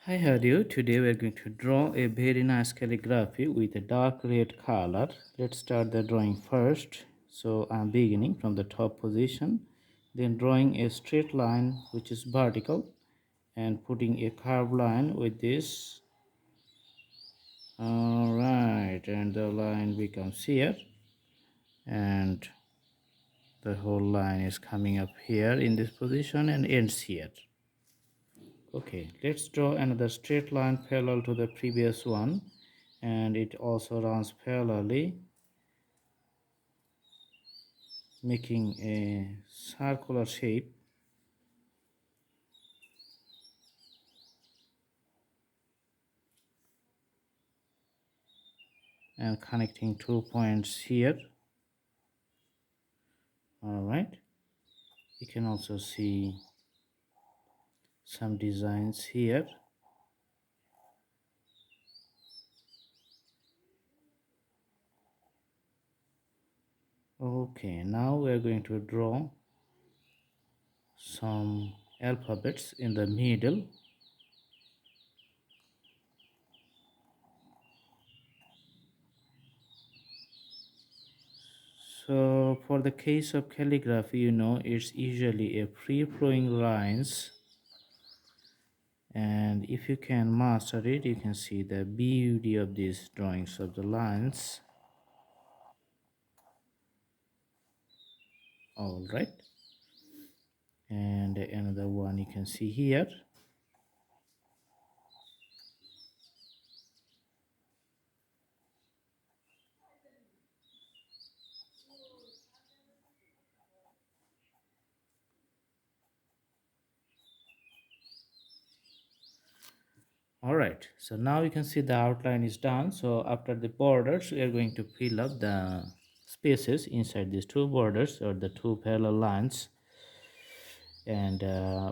Hi Hadu, today we are going to draw a very nice calligraphy with a dark red color. Let's start the drawing first. So I'm beginning from the top position, then drawing a straight line which is vertical and putting a curved line with this. Alright, and the line becomes here and the whole line is coming up here in this position and ends here. Okay, let's draw another straight line parallel to the previous one, and it also runs parallelly, making a circular shape and connecting 2 points here. All right, you can also see some designs here. Okay, now we're going to draw some alphabets in the middle. So for the case of calligraphy, it's usually a free-flowing lines, and if you can master it, you can see the beauty of these drawings of the lines. All right, and another one you can see here. All right, so now you can see the outline is done. So after the borders, we are going to fill up the spaces inside these two borders or the two parallel lines, and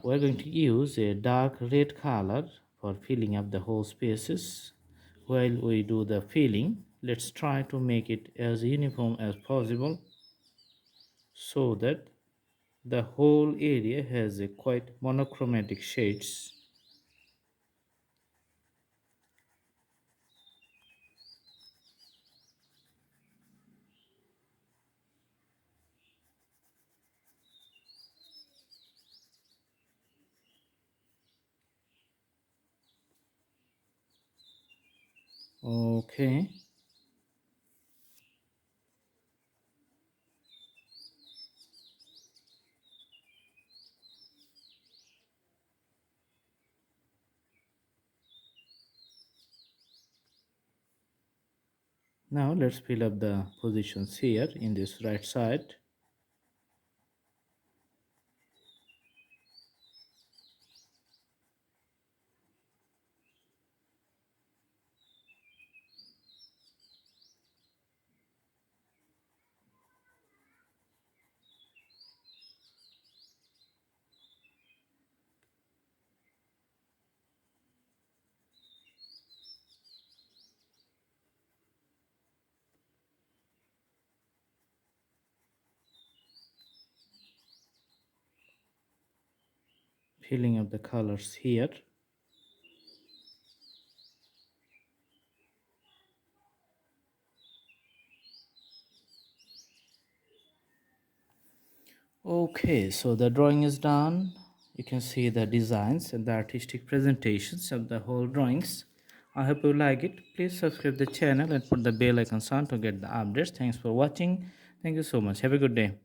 we're going to use a dark red color for filling up the whole spaces. While we do the filling, let's try to make it as uniform as possible so that the whole area has a quite monochromatic shades. Okay, now let's fill up the positions here in this right side. Filling up the colors here. Okay, so the drawing is done. You can see the designs and the artistic presentations of the whole drawings. I hope you like it. Please subscribe the channel and put the bell icon on to get the updates. Thanks for watching. Thank you so much. Have a good day.